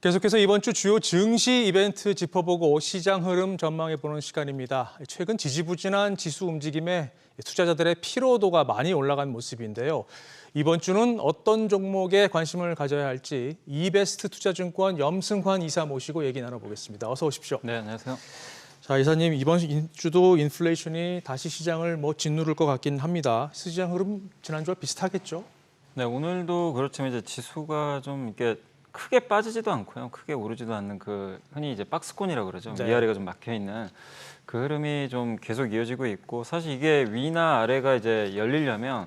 계속해서 이번 주 주요 증시 이벤트 짚어보고 시장 흐름 전망해보는 시간입니다. 최근 지지부진한 지수 움직임에 투자자들의 피로도가 많이 올라간 모습인데요. 이번 주는 어떤 종목에 관심을 가져야 할지 이베스트 투자증권 염승환 이사 모시고 얘기 나눠보겠습니다. 어서 오십시오. 네, 안녕하세요. 자, 이사님, 이번 주도 인플레이션이 다시 시장을 짓누를 것 같긴 합니다. 시장 흐름 지난주와 비슷하겠죠? 네, 오늘도 그렇지만 이제 지수가 좀 이렇게 크게 빠지지도 않고요, 크게 오르지도 않는 그 흔히 이제 박스권이라고 그러죠. 네. 위아래가 좀 막혀 있는 그 흐름이 좀 계속 이어지고 있고, 사실 이게 위나 아래가 이제 열리려면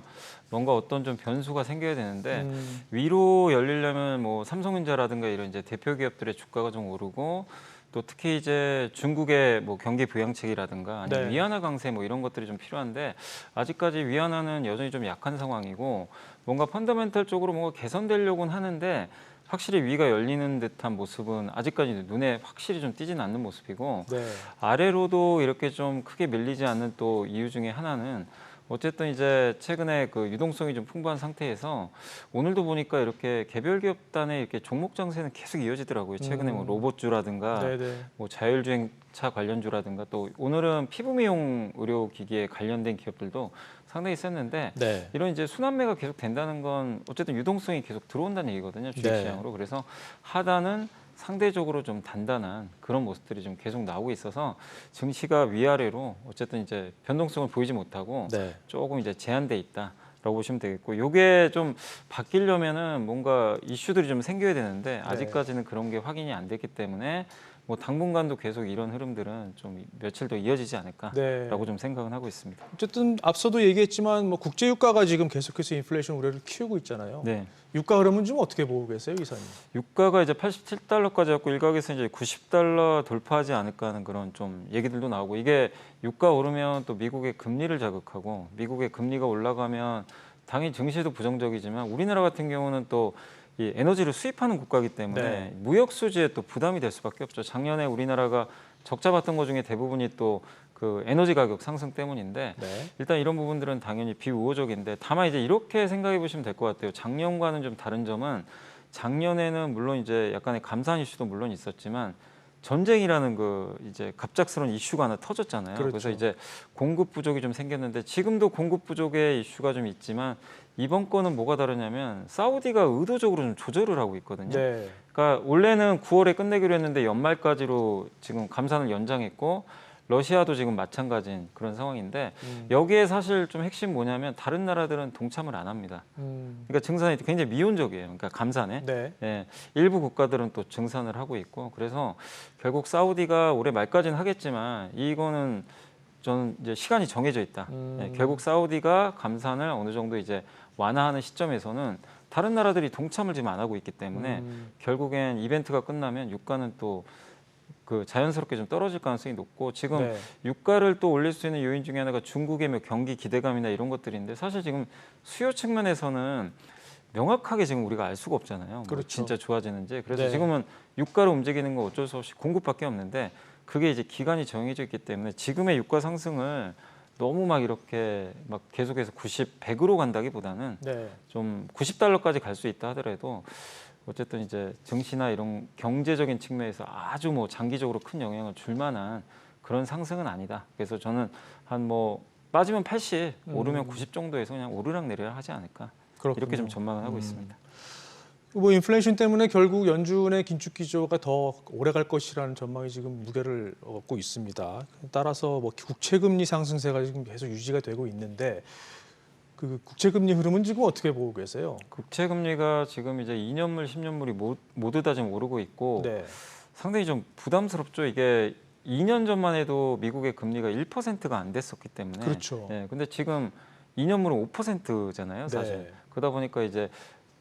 뭔가 어떤 좀 변수가 생겨야 되는데 위로 열리려면 뭐 삼성전자라든가 이런 이제 대표 기업들의 주가가 좀 오르고, 또 특히 이제 중국의 뭐 경기 부양책이라든가 아니면 네. 위안화 강세 뭐 이런 것들이 좀 필요한데, 아직까지 위안화는 여전히 좀 약한 상황이고, 뭔가 펀더멘털 쪽으로 뭔가 개선되려고는 하는데 확실히 위가 열리는 듯한 모습은 아직까지 눈에 확실히 좀 띄지는 않는 모습이고, 네. 아래로도 이렇게 좀 크게 밀리지 않는 또 이유 중에 하나는 어쨌든 이제 최근에 그 유동성이 좀 풍부한 상태에서 오늘도 보니까 이렇게 개별 기업단의 이렇게 종목 장세는 계속 이어지더라고요. 최근에 뭐 로봇주라든가 네네. 뭐 자율주행차 관련주라든가, 또 오늘은 피부 미용 의료 기기에 관련된 기업들도 상당히 셌는데, 네. 이런 이제 순환매가 계속 된다는 건 어쨌든 유동성이 계속 들어온다는 얘기거든요, 주식시장으로. 그래서 하단은 상대적으로 좀 단단한 그런 모습들이 좀 계속 나오고 있어서 증시가 위아래로 어쨌든 이제 변동성을 보이지 못하고 네. 조금 이제 제한돼 있다라고 보시면 되겠고, 요게 좀 바뀌려면은 뭔가 이슈들이 좀 생겨야 되는데 아직까지는 그런 게 확인이 안 됐기 때문에 뭐 당분간도 계속 이런 흐름들은 좀 며칠 더 이어지지 않을까라고 네. 좀 생각은 하고 있습니다. 어쨌든 앞서도 얘기했지만 국제 유가가 지금 계속해서 인플레이션 우려를 키우고 있잖아요. 네. 유가 흐름은 좀 어떻게 보고 계세요, 이사님? 유가가 이제 87달러까지 왔고 일각에서 이제 90달러 돌파하지 않을까 하는 그런 좀 얘기들도 나오고, 이게 유가 오르면 또 미국의 금리를 자극하고, 미국의 금리가 올라가면 당연히 증시도 부정적이지만 우리나라 같은 경우는 또 이 에너지를 수입하는 국가이기 때문에 네. 무역 수지에 또 부담이 될 수밖에 없죠. 작년에 우리나라가 적자 봤던 것 중에 대부분이 또 그 에너지 가격 상승 때문인데, 네. 일단 이런 부분들은 당연히 비우호적인데, 다만 이제 이렇게 생각해 보시면 될 것 같아요. 작년과는 좀 다른 점은, 작년에는 물론 이제 약간의 감사한 이슈도 물론 있었지만 전쟁이라는 그 이제 갑작스러운 이슈가 하나 터졌잖아요. 그렇죠. 그래서 이제 공급 부족이 좀 생겼는데, 지금도 공급 부족의 이슈가 좀 있지만 이번 건은 뭐가 다르냐면 사우디가 의도적으로 좀 조절을 하고 있거든요. 네. 그러니까 원래는 9월에 끝내기로 했는데 연말까지로 지금 감산을 연장했고, 러시아도 지금 마찬가지인 그런 상황인데, 여기에 사실 좀 핵심 뭐냐면 다른 나라들은 동참을 안 합니다. 그러니까 증산이 굉장히 미온적이에요. 그러니까 감산에. 네. 예, 일부 국가들은 또 증산을 하고 있고, 그래서 결국 사우디가 올해 말까지는 하겠지만 이거는 저는 이제 시간이 정해져 있다. 예, 결국 사우디가 감산을 어느 정도 이제 완화하는 시점에서는 다른 나라들이 동참을 지금 안 하고 있기 때문에 결국엔 이벤트가 끝나면 유가는 또 그 자연스럽게 좀 떨어질 가능성이 높고, 지금 네. 유가를 또 올릴 수 있는 요인 중에 하나가 중국의 뭐 경기 기대감이나 이런 것들인데, 사실 지금 수요 측면에서는 명확하게 지금 우리가 알 수가 없잖아요. 뭐 그렇죠. 진짜 좋아지는지. 그래서 네. 지금은 유가로 움직이는 건 어쩔 수 없이 공급밖에 없는데, 그게 이제 기간이 정해져 있기 때문에 지금의 유가 상승을 너무 막 이렇게 막 계속해서 90, 100으로 간다기보다는 네. 좀 90달러까지 갈 수 있다 하더라도 어쨌든 이제 증시나 이런 경제적인 측면에서 아주 뭐 장기적으로 큰 영향을 줄 만한 그런 상승은 아니다. 그래서 저는 한 뭐 빠지면 80, 오르면 90 정도에서 그냥 오르락 내리락 하지 않을까. 그렇군요. 이렇게 좀 전망을 하고 있습니다. 인플레이션 때문에 결국 연준의 긴축 기조가 더 오래 갈 것이라는 전망이 지금 무게를 얻고 있습니다. 따라서 국채 금리 상승세가 지금 계속 유지가 되고 있는데, 그 국채 금리 흐름은 지금 어떻게 보고 계세요? 국채 금리가 지금 이제 2년물, 10년물이 모두 다 지금 오르고 있고, 네. 상당히 좀 부담스럽죠. 이게 2년 전만 해도 미국의 금리가 1%가 안 됐었기 때문에. 그렇죠. 예, 근데 지금 2년물은 5%잖아요, 사실. 네. 그러다 보니까 이제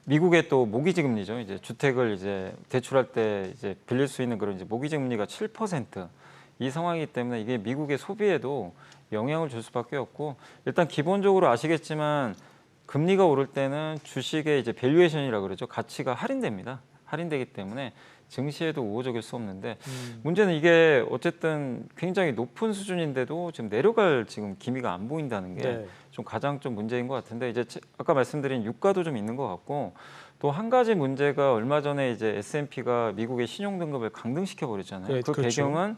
미국의 또 모기지 금리죠. 이제 주택을 이제 대출할 때 이제 빌릴 수 있는 그런 이제 모기지 금리가 7%. 이 상황이기 때문에 이게 미국의 소비에도 영향을 줄 수밖에 없고, 일단 기본적으로 아시겠지만 금리가 오를 때는 주식의 이제 밸류에이션이라고 그러죠. 가치가 할인됩니다. 할인되기 때문에 증시에도 우호적일 수 없는데, 문제는 이게 어쨌든 굉장히 높은 수준인데도 지금 내려갈 지금 기미가 안 보인다는 게 네. 좀 가장 좀 문제인 것 같은데, 이제 아까 말씀드린 유가도 좀 있는 것 같고, 또 한 가지 문제가 얼마 전에 이제 S&P가 미국의 신용 등급을 강등시켜 버렸잖아요. 네, 그 그렇죠. 배경은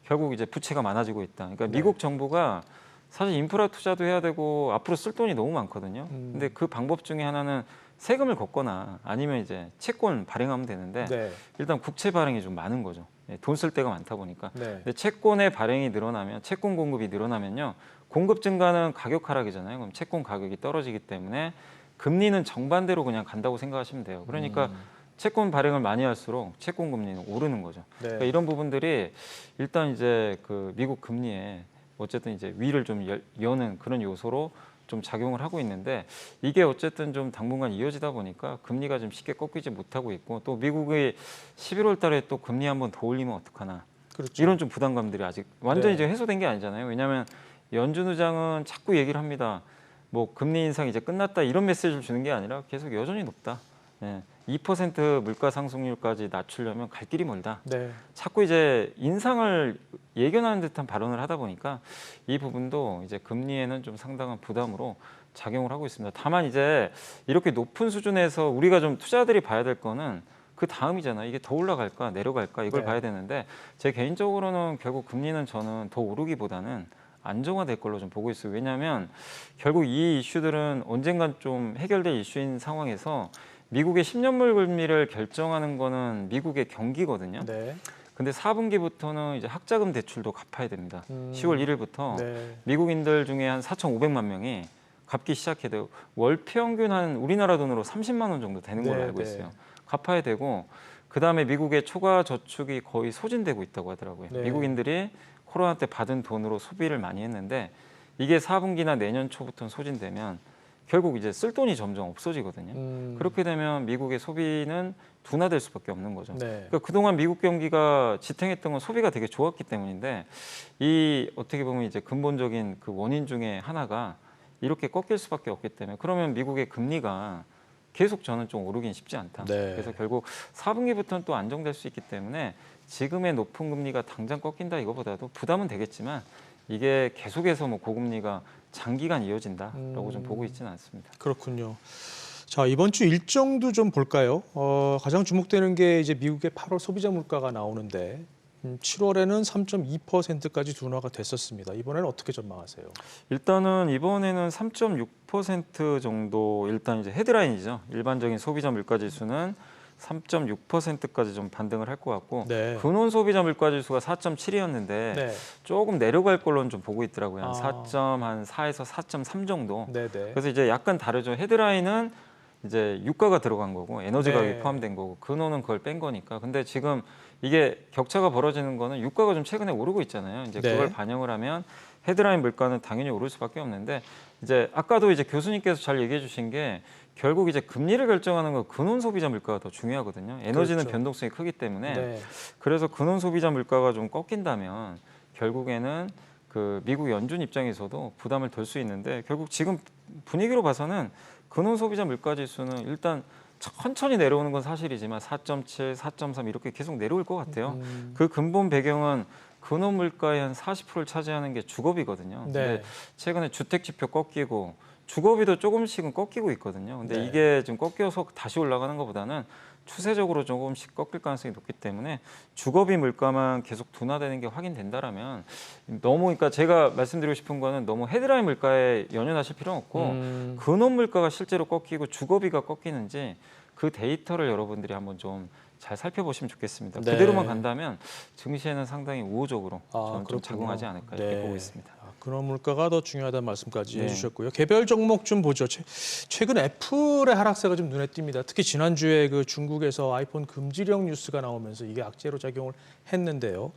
결국 이제 부채가 많아지고 있다. 그러니까 네. 미국 정부가 사실 인프라 투자도 해야 되고 앞으로 쓸 돈이 너무 많거든요. 근데 그 방법 중에 하나는 세금을 걷거나 아니면 이제 채권 발행하면 되는데 네. 일단 국채 발행이 좀 많은 거죠. 돈 쓸 데가 많다 보니까. 네. 근데 채권의 발행이 늘어나면 채권 공급이 늘어나면요. 공급 증가는 가격 하락이잖아요. 그럼 채권 가격이 떨어지기 때문에 금리는 정반대로 그냥 간다고 생각하시면 돼요. 그러니까 채권 발행을 많이 할수록 채권 금리는 오르는 거죠. 네. 그러니까 이런 부분들이 일단 이제 그 미국 금리에 어쨌든 이제 위를 좀 여는 그런 요소로 좀 작용을 하고 있는데 이게 어쨌든 좀 당분간 이어지다 보니까 금리가 좀 쉽게 꺾이지 못하고 있고 또 미국이 11월 달에 또 금리 한번 더 올리면 어떡하나 그렇죠. 이런 좀 부담감들이 아직 완전히 네. 이제 해소된 게 아니잖아요. 왜냐하면 연준 의장은 자꾸 얘기를 합니다. 뭐 금리 인상 이제 끝났다 이런 메시지를 주는 게 아니라 계속 여전히 높다. 2% 물가 상승률까지 낮추려면 갈 길이 멀다. 네. 자꾸 이제 인상을 예견하는 듯한 발언을 하다 보니까 이 부분도 이제 금리에는 좀 상당한 부담으로 작용을 하고 있습니다. 다만 이제 이렇게 높은 수준에서 우리가 좀 투자자들이 봐야 될 거는 그 다음이잖아요. 이게 더 올라갈까 내려갈까 이걸 네. 봐야 되는데 제 개인적으로는 결국 금리는 저는 더 오르기보다는 안정화될 걸로 좀 보고 있어요. 왜냐하면 결국 이 이슈들은 언젠간 좀 해결될 이슈인 상황에서 미국의 10년물 금리를 결정하는 거는 미국의 경기거든요. 네. 근데 4분기부터는 이제 학자금 대출도 갚아야 됩니다. 10월 1일부터 네. 미국인들 중에 한 4,500만 명이 갚기 시작해야 돼요. 월 평균 한 우리나라 돈으로 30만 원 정도 되는 걸로 네, 알고 네. 있어요. 갚아야 되고 그다음에 미국의 초과 저축이 거의 소진되고 있다고 하더라고요. 네. 미국인들이 코로나 때 받은 돈으로 소비를 많이 했는데 이게 4분기나 내년 초부터 소진되면 결국 이제 쓸 돈이 점점 없어지거든요. 그렇게 되면 미국의 소비는 둔화될 수밖에 없는 거죠. 네. 그러니까 그동안 미국 경기가 지탱했던 건 소비가 되게 좋았기 때문인데 이 어떻게 보면 이제 근본적인 그 원인 중에 하나가 이렇게 꺾일 수밖에 없기 때문에 그러면 미국의 금리가 계속 저는 좀 오르긴 쉽지 않다. 네. 그래서 결국 4분기부터는 또 안정될 수 있기 때문에 지금의 높은 금리가 당장 꺾인다 이거보다도 부담은 되겠지만 이게 계속해서 뭐 고금리가 장기간 이어진다라고 좀 보고 있지는 않습니다. 그렇군요. 자, 이번 주 일정도 좀 볼까요? 가장 주목되는 게 이제 미국의 8월 소비자 물가가 나오는데 7월에는 3.2%까지 둔화가 됐었습니다. 이번에는 어떻게 전망하세요? 일단은 이번에는 3.6% 정도 일단 이제 헤드라인이죠. 일반적인 소비자 물가 지수는 3.6%까지 좀 반등을 할 것 같고 네. 근원 소비자 물가 지수가 4.7이었는데 네. 조금 내려갈 걸로는 좀 보고 있더라고요. 한 아. 4.4에서 4.3 정도. 네, 네. 그래서 이제 약간 다르죠. 헤드라인은 이제 유가가 들어간 거고 에너지 네. 가격이 포함된 거고 근원은 그걸 뺀 거니까. 근데 지금 이게 격차가 벌어지는 거는 유가가 좀 최근에 오르고 있잖아요. 이제 네. 그걸 반영을 하면 헤드라인 물가는 당연히 오를 수밖에 없는데 이제 아까도 이제 교수님께서 잘 얘기해 주신 게 결국 이제 금리를 결정하는 건 근원 소비자 물가가 더 중요하거든요. 에너지는 그렇죠. 변동성이 크기 때문에 네. 그래서 근원 소비자 물가가 좀 꺾인다면 결국에는 그 미국 연준 입장에서도 부담을 덜 수 있는데 결국 지금 분위기로 봐서는 근원 소비자 물가 지수는 일단 천천히 내려오는 건 사실이지만 4.7, 4.3 이렇게 계속 내려올 것 같아요. 그 근본 배경은 근원 물가의 한 40%를 차지하는 게 주거비거든요. 네. 근데 최근에 주택 지표 꺾이고 주거비도 조금씩은 꺾이고 있거든요. 근데 네. 이게 좀 꺾여서 다시 올라가는 것보다는 추세적으로 조금씩 꺾일 가능성이 높기 때문에 주거비 물가만 계속 둔화되는 게 확인된다라면 너무 그러니까 제가 말씀드리고 싶은 거는 너무 헤드라인 물가에 연연하실 필요는 없고 근원 물가가 실제로 꺾이고 주거비가 꺾이는지 그 데이터를 여러분들이 한번 좀 잘 살펴보시면 좋겠습니다. 네. 그대로만 간다면 증시에는 상당히 우호적으로 저는 좀 그렇군요. 작용하지 않을까 이렇게 네. 보고 있습니다. 근원 물가가 더 중요하다는 말씀까지 네. 해주셨고요. 개별 종목 좀 보죠. 최근 애플의 하락세가 좀 눈에 띕니다. 특히 지난주에 그 중국에서 아이폰 금지령 뉴스가 나오면서 이게 악재로 작용을 했는데요.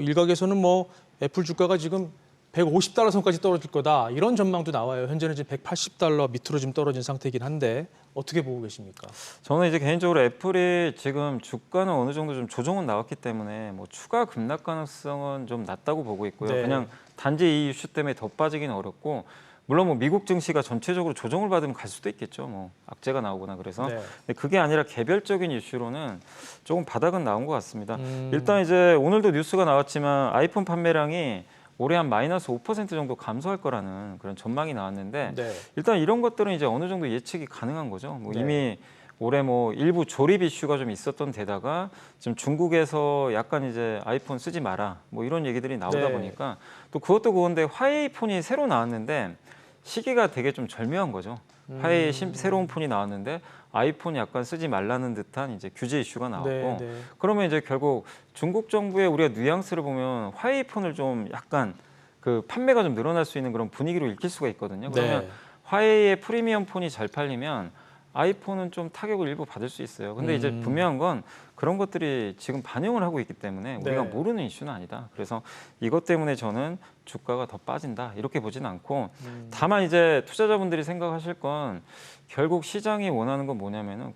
일각에서는 뭐 애플 주가가 지금 150달러 선까지 떨어질 거다 이런 전망도 나와요. 현재는 지금 180달러 밑으로 지금 떨어진 상태이긴 한데 어떻게 보고 계십니까? 저는 이제 개인적으로 애플이 지금 주가는 어느 정도 좀 조정은 나왔기 때문에 뭐 추가 급락 가능성은 좀 낮다고 보고 있고요. 네. 그냥 단지 이 이슈 때문에 더 빠지기는 어렵고 물론 뭐 미국 증시가 전체적으로 조정을 받으면 갈 수도 있겠죠. 뭐 악재가 나오거나 그래서 네. 근데 그게 아니라 개별적인 이슈로는 조금 바닥은 나온 것 같습니다. 일단 이제 오늘도 뉴스가 나왔지만 아이폰 판매량이 올해 한 마이너스 5% 정도 감소할 거라는 그런 전망이 나왔는데 네. 일단 이런 것들은 이제 어느 정도 예측이 가능한 거죠. 뭐 네. 이미 올해 뭐 일부 조립 이슈가 좀 있었던 데다가 지금 중국에서 약간 이제 아이폰 쓰지 마라 뭐 이런 얘기들이 나오다 네. 보니까 또 그것도 그건데 화웨이 폰이 새로 나왔는데 시기가 되게 좀 절묘한 거죠. 화웨이 새로운 폰이 나왔는데 아이폰 약간 쓰지 말라는 듯한 이제 규제 이슈가 나왔고 네, 네. 그러면 이제 결국 중국 정부의 우리가 뉘앙스를 보면 화웨이 폰을 좀 약간 그 판매가 좀 늘어날 수 있는 그런 분위기로 읽힐 수가 있거든요. 그러면 네. 화웨이의 프리미엄 폰이 잘 팔리면 아이폰은 좀 타격을 일부 받을 수 있어요. 근데 이제 분명한 건 그런 것들이 지금 반영을 하고 있기 때문에 우리가 네. 모르는 이슈는 아니다. 그래서 이것 때문에 저는 주가가 더 빠진다 이렇게 보지는 않고 다만 이제 투자자분들이 생각하실 건 결국 시장이 원하는 건 뭐냐면은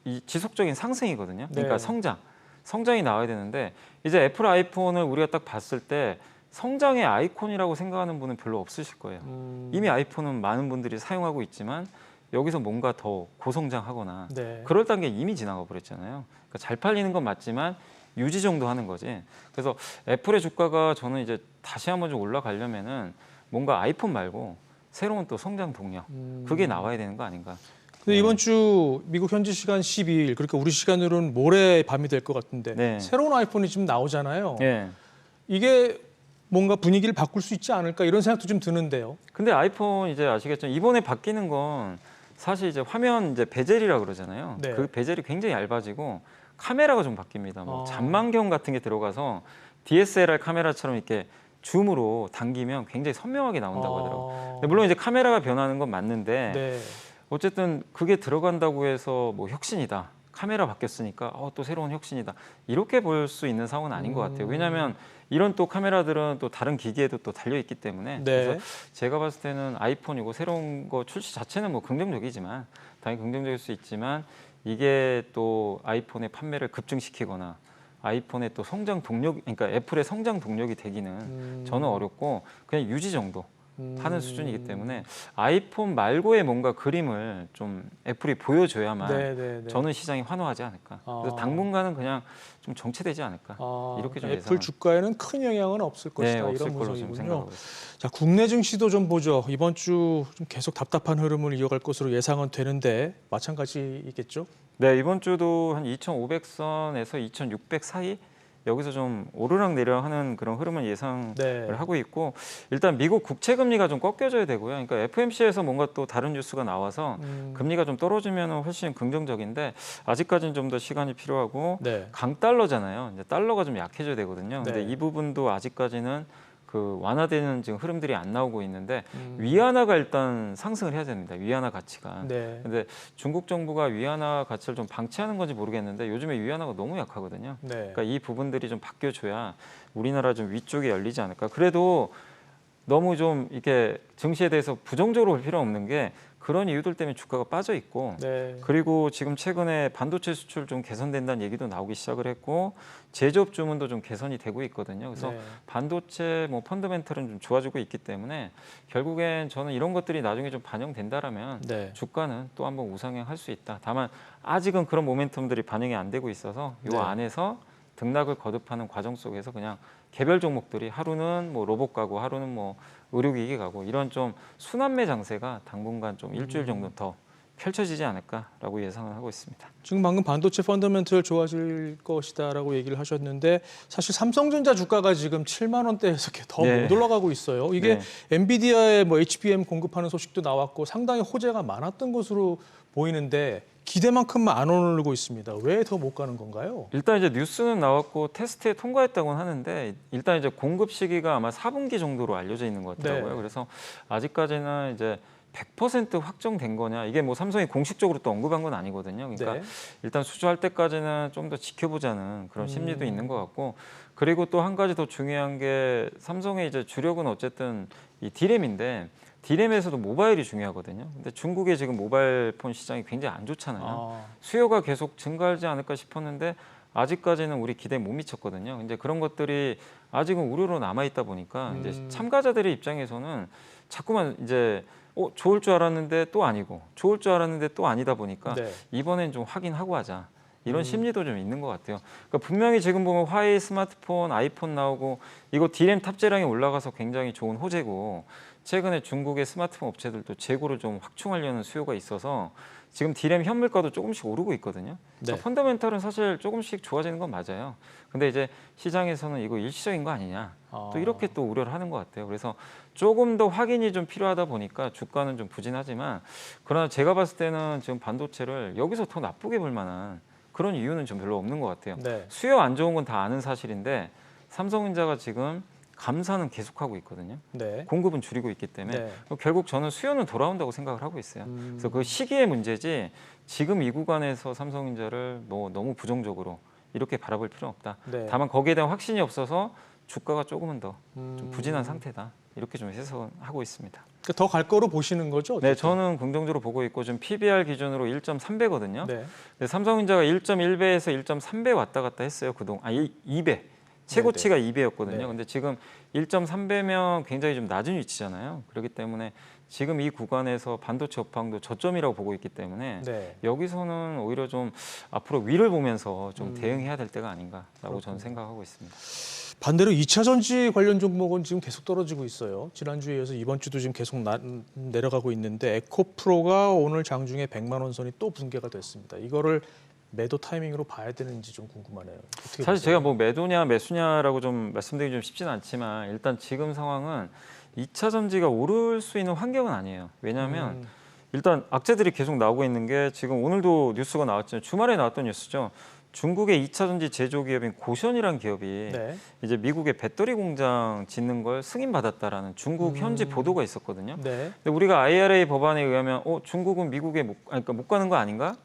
이 지속적인 상승이거든요. 그러니까 네. 성장이 나와야 되는데 이제 애플 아이폰을 우리가 딱 봤을 때 성장의 아이콘이라고 생각하는 분은 별로 없으실 거예요. 이미 아이폰은 많은 분들이 사용하고 있지만 여기서 뭔가 더 고성장하거나 네. 그럴 단계 이미 지나가 버렸잖아요. 그러니까 잘 팔리는 건 맞지만 유지 정도 하는 거지. 그래서 애플의 주가가 저는 이제 다시 한번 좀 올라가려면은 뭔가 아이폰 말고 새로운 또 성장 동력 그게 나와야 되는 거 아닌가. 근데 이번 주 미국 현지 시간 12일, 그러니까 우리 시간으로는 모레 밤이 될 것 같은데 네. 새로운 아이폰이 지금 나오잖아요. 예. 이게 뭔가 분위기를 바꿀 수 있지 않을까 이런 생각도 좀 드는데요. 근데 아이폰 이제 아시겠지만 이번에 바뀌는 건 사실 이제 화면 이제 베젤이라 그러잖아요. 네. 그 베젤이 굉장히 얇아지고 카메라가 좀 바뀝니다. 뭐 아. 잔망경 같은 게 들어가서 DSLR 카메라처럼 이렇게 줌으로 당기면 굉장히 선명하게 나온다고 하더라고요. 근데 물론 이제 카메라가 변하는 건 맞는데 네. 어쨌든 그게 들어간다고 해서 뭐 혁신이다. 카메라 바뀌었으니까 또 새로운 혁신이다. 이렇게 볼 수 있는 상황은 아닌 것 같아요. 왜냐하면 이런 또 카메라들은 또 다른 기기에도 또 달려 있기 때문에 네. 그래서 제가 봤을 때는 아이폰이고 새로운 거 출시 자체는 뭐 긍정적이지만 당연히 긍정적일 수 있지만 이게 또 아이폰의 판매를 급증시키거나 아이폰의 또 성장 동력, 그러니까 애플의 성장 동력이 되기는 저는 어렵고 그냥 유지 정도 하는 수준이기 때문에 아이폰 말고의 뭔가 그림을 좀 애플이 보여줘야만 네, 네, 네. 저는 시장이 환호하지 않을까. 그래서 아. 당분간은 그냥 좀 정체되지 않을까. 이렇게 좀 애플 예상을. 주가에는 큰 영향은 없을 네, 것이다 없을 이런 걸로 좀 분석이군요. 생각하고 있습니다. 자, 국내 증시도 좀 보죠. 이번 주 좀 계속 답답한 흐름을 이어갈 것으로 예상은 되는데 마찬가지이겠죠? 네, 이번 주도 한 2,500선에서 2,600 사이 여기서 좀 오르락 내리락 하는 그런 흐름을 예상을 네. 하고 있고 일단 미국 국채 금리가 좀 꺾여줘야 되고요. 그러니까 FOMC에서 뭔가 또 다른 뉴스가 나와서 금리가 좀 떨어지면 훨씬 긍정적인데 아직까지는 좀 더 시간이 필요하고 네. 강달러잖아요. 이제 달러가 좀 약해져야 되거든요. 근데 네. 이 부분도 아직까지는 그 완화되는 지금 흐름들이 안 나오고 있는데 위안화가 일단 상승을 해야 됩니다. 위안화 가치가. 네. 근데 중국 정부가 위안화 가치를 좀 방치하는 건지 모르겠는데 요즘에 위안화가 너무 약하거든요. 네. 그러니까 이 부분들이 좀 바뀌어줘야 우리나라 좀 위쪽에 열리지 않을까. 그래도 너무 좀 이렇게 증시에 대해서 부정적으로 볼 필요 없는 게 그런 이유들 때문에 주가가 빠져 있고 네. 그리고 지금 최근에 반도체 수출 좀 개선된다는 얘기도 나오기 시작을 했고 제조업 주문도 좀 개선이 되고 있거든요. 그래서 네. 반도체 뭐 펀더멘털은 좀 좋아지고 있기 때문에 결국엔 저는 이런 것들이 나중에 좀 반영된다라면 네. 주가는 또 한번 우상향할 수 있다. 다만 아직은 그런 모멘텀들이 반영이 안 되고 있어서 이 네. 안에서 등락을 거듭하는 과정 속에서 그냥 개별 종목들이 하루는 뭐 로봇 가고 하루는 뭐 의료기기 가고 이런 좀 순환매 장세가 당분간 좀 일주일 정도 더 펼쳐지지 않을까라고 예상을 하고 있습니다. 지금 방금 반도체 펀더멘털 좋아질 것이다라고 얘기를 하셨는데 사실 삼성전자 주가가 지금 7만 원대에서 더 네. 못 올라가고 있어요. 이게 엔비디아의 뭐 HBM 공급하는 소식도 나왔고 상당히 호재가 많았던 것으로 보이는데 기대만큼만 안 오르고 있습니다. 왜 더 못 가는 건가요? 일단 이제 뉴스는 나왔고 테스트에 통과했다고는 하는데 일단 이제 공급 시기가 아마 4분기 정도로 알려져 있는 것 같더라고요. 네. 그래서 아직까지는 이제 100% 확정된 거냐 이게 뭐 삼성이 공식적으로 또 언급한 건 아니거든요. 그러니까 네. 일단 수주할 때까지는 좀 더 지켜보자는 그런 심리도 있는 것 같고 그리고 또 한 가지 더 중요한 게 삼성의 이제 주력은 어쨌든 이 D램인데 D램에서도 모바일이 중요하거든요. 근데 중국의 지금 모바일 폰 시장이 굉장히 안 좋잖아요. 수요가 계속 증가하지 않을까 싶었는데 아직까지는 우리 기대에 못 미쳤거든요. 이제 그런 것들이 아직은 우려로 남아 있다 보니까 이제 참가자들의 입장에서는 자꾸만 이제 좋을 줄 알았는데 또 아니고 좋을 줄 알았는데 또 아니다 보니까 네. 이번엔 좀 확인하고 하자. 이런 심리도 좀 있는 것 같아요. 그러니까 분명히 지금 보면 화웨이 스마트폰, 아이폰 나오고 이거 D램 탑재량이 올라가서 굉장히 좋은 호재고 최근에 중국의 스마트폰 업체들도 재고를 좀 확충하려는 수요가 있어서 지금 D램 현물가도 조금씩 오르고 있거든요. 네. 펀더멘털은 사실 조금씩 좋아지는 건 맞아요. 근데 이제 시장에서는 이거 일시적인 거 아니냐 또 이렇게 또 우려를 하는 것 같아요. 그래서 조금 더 확인이 좀 필요하다 보니까 주가는 좀 부진하지만 그러나 제가 봤을 때는 지금 반도체를 여기서 더 나쁘게 볼 만한 그런 이유는 좀 별로 없는 것 같아요. 네. 수요 안 좋은 건 다 아는 사실인데 삼성전자가 지금 감산은 계속하고 있거든요. 네. 공급은 줄이고 있기 때문에 네. 결국 저는 수요는 돌아온다고 생각을 하고 있어요. 그래서 그 시기의 문제지 지금 이 구간에서 삼성전자를 너무 부정적으로 이렇게 바라볼 필요는 없다. 네. 다만 거기에 대한 확신이 없어서 주가가 조금은 더 좀 부진한 상태다. 이렇게 좀 해석하고 있습니다. 더 갈 거로 보시는 거죠? 네, 어쨌든? 저는 긍정적으로 보고 있고 지금 PBR 기준으로 1.3배거든요. 네. 근데 삼성전자가 1.1배에서 1.3배 왔다 갔다 했어요. 그동안 2배. 최고치가 2배였거든요. 네. 근데 지금 1.3배면 굉장히 좀 낮은 위치잖아요. 그렇기 때문에 지금 이 구간에서 반도체 업황도 저점이라고 보고 있기 때문에 네. 여기서는 오히려 좀 앞으로 위를 보면서 좀 대응해야 될 때가 아닌가라고 저는 생각하고 있습니다. 반대로 2차 전지 관련 종목은 지금 계속 떨어지고 있어요. 지난주에 이어서 이번 주도 지금 계속 내려가고 있는데 에코프로가 오늘 장중에 100만 원 선이 또 붕괴가 됐습니다. 이거를 매도 타이밍으로 봐야 되는지 좀 궁금하네요. 어떻게 사실 보세요? 제가 뭐 매도냐 매수냐라고 좀 말씀드리기 좀 쉽지는 않지만 일단 지금 상황은 2차 전지가 오를 수 있는 환경은 아니에요. 왜냐하면 일단 악재들이 계속 나오고 있는 게 지금 오늘도 뉴스가 나왔잖아요. 주말에 나왔던 뉴스죠. 중국의 2차 전지 제조 기업인 고션이라는 기업이 네. 이제 미국의 배터리 공장 짓는 걸 승인받았다라는 중국 현지 보도가 있었거든요. 네. 근데 우리가 IRA 법안에 의하면 중국은 미국에 그러니까 못 가는 거 아닌가?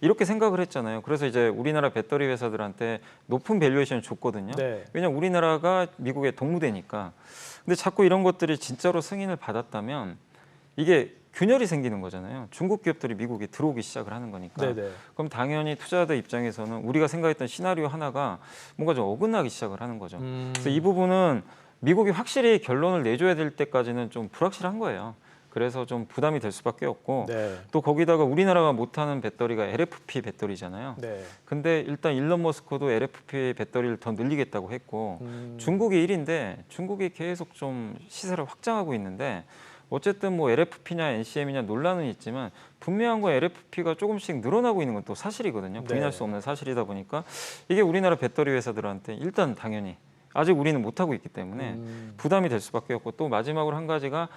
이렇게 생각을 했잖아요. 그래서 이제 우리나라 배터리 회사들한테 높은 밸류에이션을 줬거든요. 네. 왜냐하면 우리나라가 미국의 동무대니까. 근데 자꾸 이런 것들이 진짜로 승인을 받았다면 이게 균열이 생기는 거잖아요. 중국 기업들이 미국에 들어오기 시작을 하는 거니까. 네네. 그럼 당연히 투자자들 입장에서는 우리가 생각했던 시나리오 하나가 뭔가 좀 어긋나기 시작을 하는 거죠. 그래서 이 부분은 미국이 확실히 결론을 내줘야 될 때까지는 좀 불확실한 거예요. 그래서 좀 부담이 될 수밖에 없고 네. 또 거기다가 우리나라가 못하는 배터리가 LFP 배터리잖아요. 네. 근데 일단 일론 머스크도 LFP 배터리를 더 늘리겠다고 했고 중국이 1위인데 중국이 계속 좀 시세를 확장하고 있는데 어쨌든 뭐 LFP냐 NCM이냐 논란은 있지만 분명한 건 LFP가 조금씩 늘어나고 있는 건 또 사실이거든요. 부인할 수 없는 사실이다 보니까 이게 우리나라 배터리 회사들한테 일단 당연히 아직 우리는 못하고 있기 때문에 부담이 될 수밖에 없고 또 마지막으로 한 가지가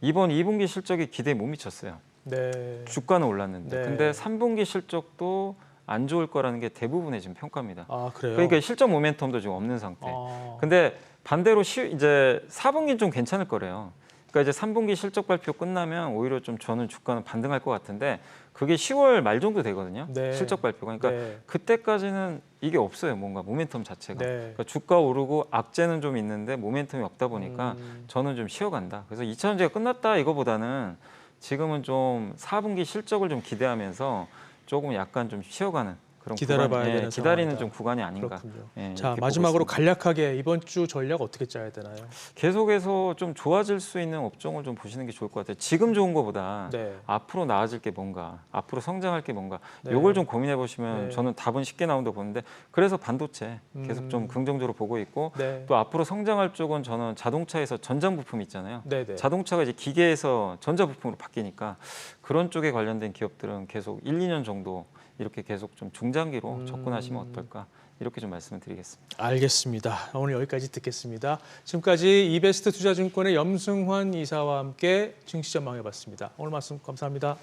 이번 2분기 실적이 기대에 못 미쳤어요. 네. 주가는 올랐는데 네. 근데 3분기 실적도 안 좋을 거라는 게 대부분의 지금 평가입니다. 아, 그래요? 그러니까 실적 모멘텀도 지금 없는 상태. 아. 근데 반대로 이제 4분기는 좀 괜찮을 거래요. 그러니까 이제 3분기 실적 발표 끝나면 오히려 좀 저는 주가는 반등할 것 같은데 그게 10월 말 정도 되거든요. 네. 실적 발표가. 그러니까 네. 그때까지는 이게 없어요. 뭔가 모멘텀 자체가. 네. 그러니까 주가 오르고 악재는 좀 있는데 모멘텀이 없다 보니까 저는 좀 쉬어간다. 그래서 2차 전지가 끝났다 이거보다는 지금은 좀 4분기 실적을 좀 기대하면서 조금 약간 좀 쉬어가는 그런 기다려봐야 구간, 되는 기다리는 상황이다. 좀 구간이 아닌가. 그렇군요. 예, 자, 이렇게 마지막으로 보고 있습니다. 간략하게 이번 주 전략 어떻게 짜야 되나요? 계속해서 좀 좋아질 수 있는 업종을 좀 보시는 게 좋을 것 같아요. 지금 좋은 것보다 네. 앞으로 나아질 게 뭔가, 앞으로 성장할 게 뭔가, 네. 요걸 좀 고민해 보시면 네. 저는 답은 쉽게 나온다고 보는데 그래서 반도체 계속 좀 긍정적으로 보고 있고 네. 또 앞으로 성장할 쪽은 저는 자동차에서 전장 부품 있잖아요. 네네. 자동차가 이제 기계에서 전자 부품으로 바뀌니까 그런 쪽에 관련된 기업들은 계속 1, 2년 정도 이렇게 계속 좀 중장기로 접근하시면 어떨까 이렇게 좀 말씀을 드리겠습니다. 알겠습니다. 오늘 여기까지 듣겠습니다. 지금까지 이베스트 투자증권의 염승환 이사와 함께 증시 전망해봤습니다. 오늘 말씀 감사합니다.